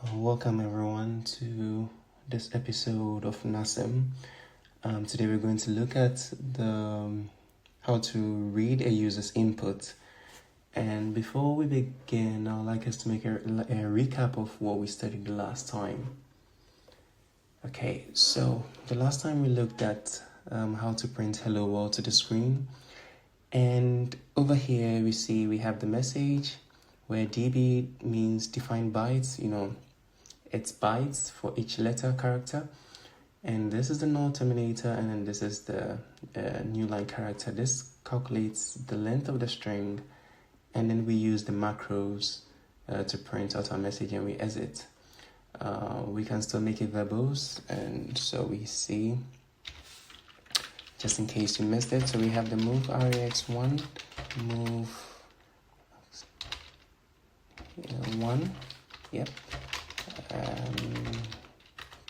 Welcome everyone to this episode of Nasm. Today we're going to look at how to read a user's input. And before we begin, I'd like us to make a recap of what we studied the last time. Okay, so the last time we looked at how to print hello world to the screen. And over here we have the message where dB means defined bytes, it's bytes for each letter character, and this is the null terminator, and then this is the new line character. This calculates the length of the string, and then we use the macros to print out our message, and we exit. We can still make it verbose, and so we see, just in case you missed it, so we have the move rex1, move 1, yep.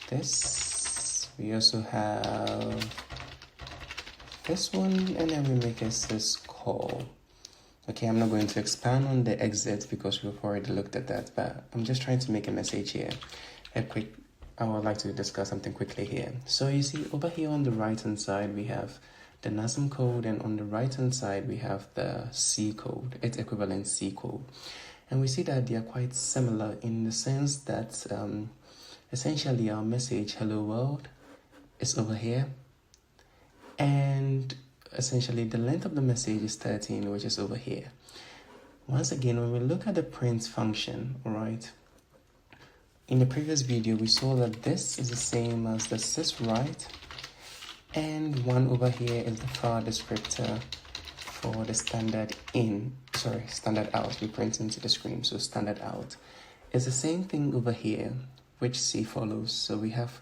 This, we also have this one, and then we make a syscall. Okay, I'm not going to expand on the exit because we've already looked at that, but I'm just trying to make a message here. I would like to discuss something quickly here. So you see over here on the right hand side we have the Nasm code, and on the right hand side we have the C code, its equivalent C code. And we see that they are quite similar in the sense that essentially our message hello world is over here, and essentially the length of the message is 13, which is over here. Once again, when we look at the print function, right, in the previous video we saw that this is the same as the syswrite, and 1 over here is the file descriptor for the standard out we print into the screen. So standard out is the same thing over here, which C follows. So we have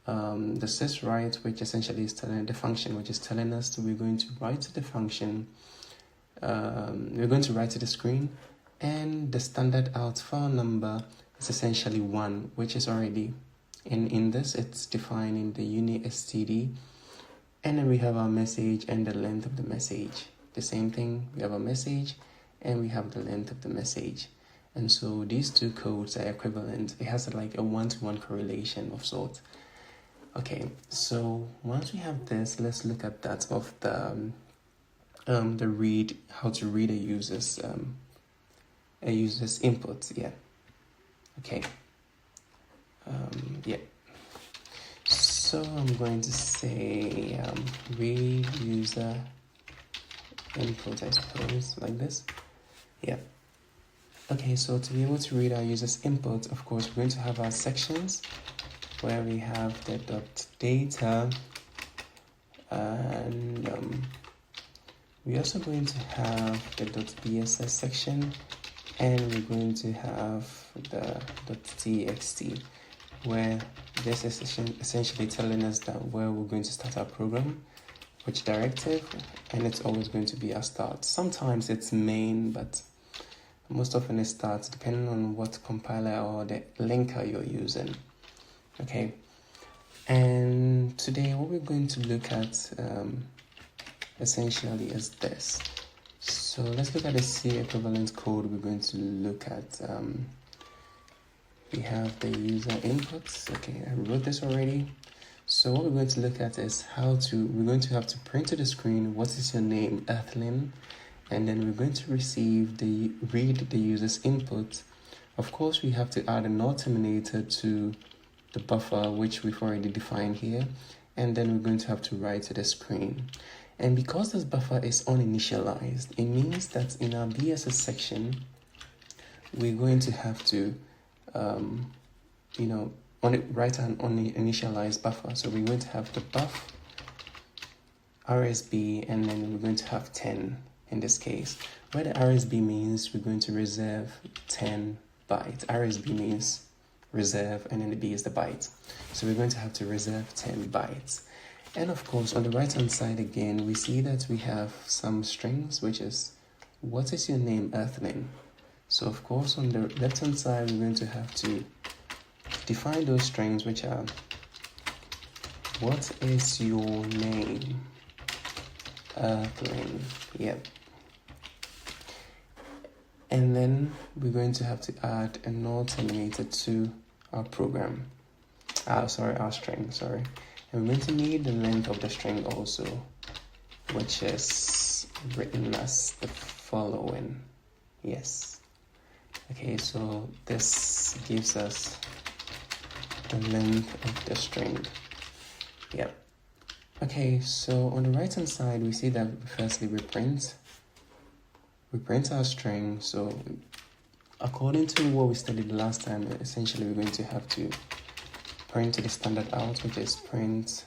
the syswrite, which essentially is telling the function, which is telling us that we're going to write to the function, we're going to write to the screen, and the standard out file number is essentially 1, which is already in this, it's defined in the unit std, and then we have our message and the length of the message. The same thing, we have a message and we have the length of the message. And so these two codes are equivalent. It has like a one-to-one correlation of sorts. Okay, so once we have this, let's look at that of the read, how to read a user's input. Yeah. Okay. Yeah. So I'm going to say read user input, I suppose, like this. Yeah. Okay, so to be able to read our user's input, of course, we're going to have our sections where we have the .data, and we're also going to have the .bss section, and we're going to have the .txt, where this is essentially telling us that where we're going to start our program, which directive, and it's always going to be our start. Sometimes it's main, but most often it starts, depending on what compiler or the linker you're using. Okay, and today what we're going to look at essentially is this. So let's look at the C equivalent code. We're going to look at, we have the user inputs. Okay, I wrote this already. So what we're going to look at is we're going to have to print to the screen, what is your name, Earthling, and then we're going to read the user's input. Of course, we have to add a null terminator to the buffer, which we've already defined here, and then we're going to have to write to the screen. And because this buffer is uninitialized, it means that in our BSS section, we're going to have to, write an uninitialized buffer. So we're going to have the buff RSB, and then we're going to have 10 in this case, where the RSB means we're going to reserve 10 bytes. RSB means reserve, and then the B is the byte. So we're going to have to reserve 10 bytes. And of course, on the right hand side again, we see that we have some strings, which is, what is your name, Earthling? So of course, on the left hand side, we're going to have to define those strings, which are, what is your name, Earthling? Yep. And then we're going to have to add a null terminator to our program. Sorry, our string, sorry. And we're going to need the length of the string also, which is written as the following. Yes. Okay, so this gives us the length of the string. Yeah. Okay, so on the right hand side, we see that firstly we print our string. So according to what we studied last time, essentially we're going to have to print the standard out, which is print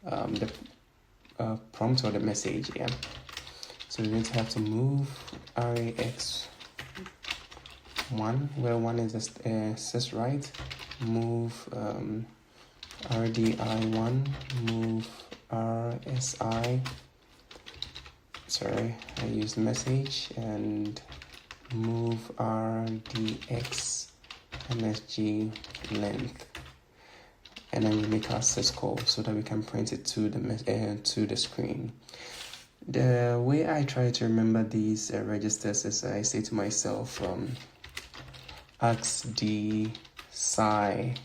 the prompt or the message. Yeah. So we're going to have to move RAX1, where 1 is sys right, move RDI1, move RSI, sorry, I used message, and move RDX MSG length, and then we make our syscall so that we can print it to the screen. The way I try to remember these registers is I say to myself, ask the psi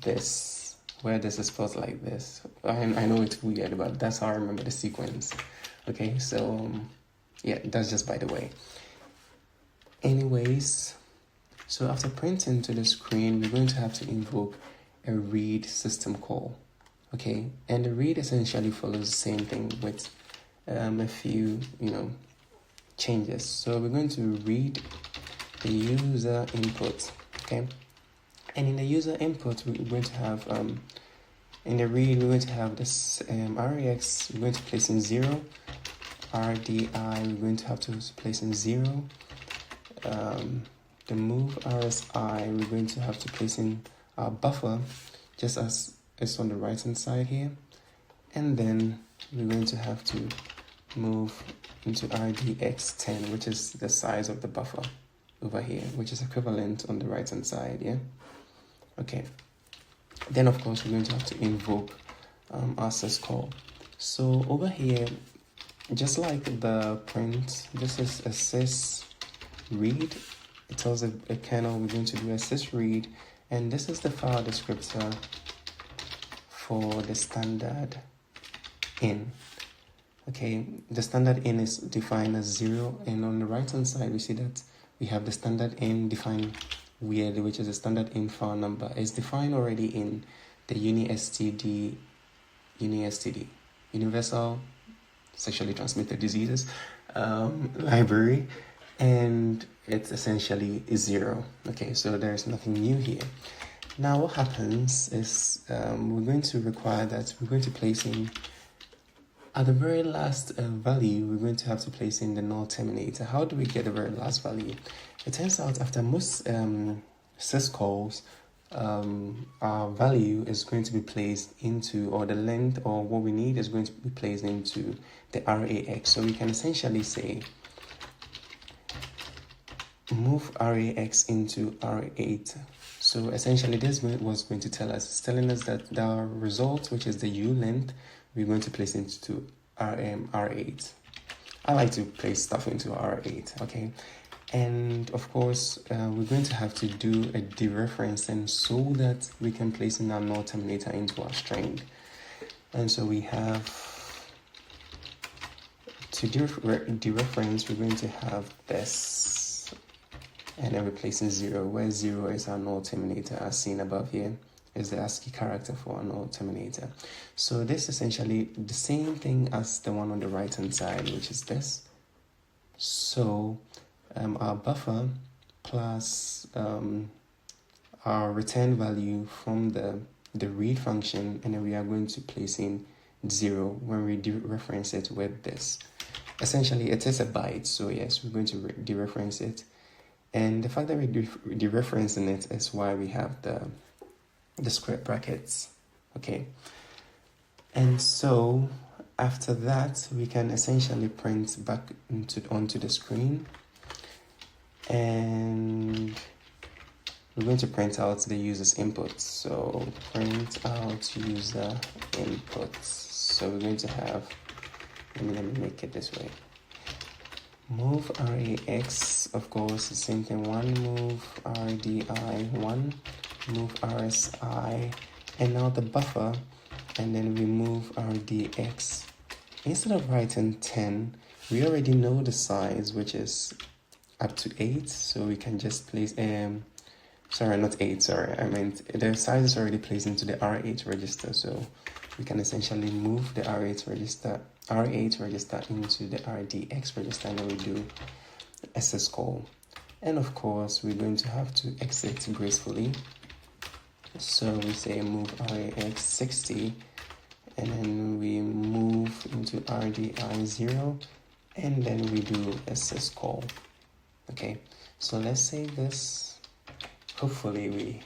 this, where this is spelled like this. I know it's weird, but that's how I remember the sequence. Okay, so yeah, that's just by the way. Anyways, so after printing to the screen, we're going to have to invoke a read system call. Okay, and the read essentially follows the same thing with a few, changes. So we're going to read the user input. Okay, and in the user input, we're going to have in the read, we're going to have this REX, we're going to place in 0, RDI, we're going to have to place in 0, the move RSI, we're going to have to place in our buffer, just as it's on the right hand side here, and then we're going to have to move into RDX10, which is the size of the buffer over here, which is equivalent on the right hand side. Yeah. Okay, then of course we're going to have to invoke our syscall. So over here, just like the print, this is a sys read. It tells a kernel we're going to do a sys read, and this is the file descriptor for the standard in. Okay, the standard in is defined as 0, and on the right hand side we see that we have the standard in defined weirdly, which is a standard in file number. It's defined already in the UniSTD, Universal Sexually Transmitted Diseases library, and it's essentially 0. Okay, so there's nothing new here. Now what happens is we're going to require that we're going to place in at the very last value, we're going to have to place in the null terminator. How do we get the very last value? It turns out after most syscalls, our value is going to be placed into, or the length or what we need is going to be placed into the RAX. So we can essentially say move RAX into R8. So essentially this was going to tell us, it's telling us that the result, which is the U length, we're going to place into R8. I like to place stuff into R8, okay? And of course, we're going to have to do a dereferencing so that we can place in our null terminator into our string. And so we have to dereference, we're going to have this, and then we're placing 0, where 0 is our null terminator as seen above here. Is the ASCII character for a null terminator. So this is essentially the same thing as the one on the right hand side, which is this. So our buffer plus our return value from the read function, and then we are going to place in 0 when we dereference it with this. Essentially it is a byte, so yes, we're going to dereference it, and the fact that we're dereferencing it is why we have the square brackets. Okay, and so after that we can essentially print back onto the screen, and we're going to print out the user's inputs. So print out user inputs. So we're going to have, let me make it this way, move RAX, of course the same thing, 1 move RDI1, move RSI, and now the buffer, and then we move our DX. Instead of writing 10, we already know the size, which is up to 8, so we can just place sorry, not 8, sorry, I meant the size is already placed into the R8 register, so we can essentially move the R8 register into the RDX register, and then we do SS call. And of course, we're going to have to exit gracefully. So we say move RAX 60, and then we move into RDI 0, and then we do SS call. Okay, so let's save this. Hopefully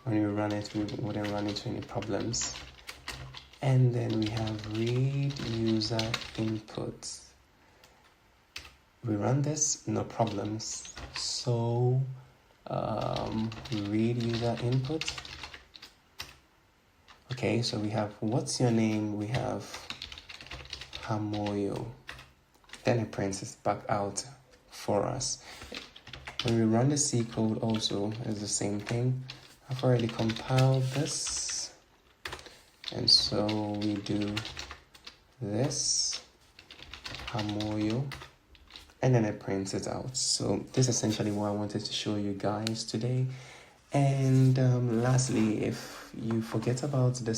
when we run it, we wouldn't run into any problems. And then we have read user input. We run this, no problems. So read user input. Okay, so we have what's your name, we have Hamoyo. Then it prints it back out for us. When we run the C code also, it's the same thing. I've already compiled this. And so we do this, Hamoyo, and then it prints it out. So this is essentially what I wanted to show you guys today. And lastly, if you forget about the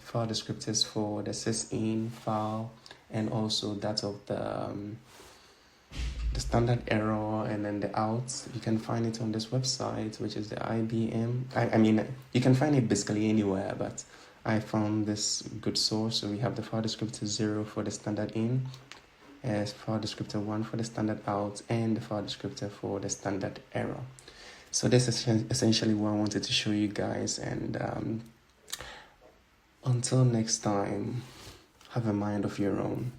file descriptors for the sysin file and also that of the standard error and then the outs, you can find it on this website, which is the IBM. I mean, you can find it basically anywhere, but I found this good source. So we have the file descriptor 0 for the standard in, file descriptor 1 for the standard out, and the file descriptor for the standard error. So this is essentially what I wanted to show you guys, and until next time, have a mind of your own.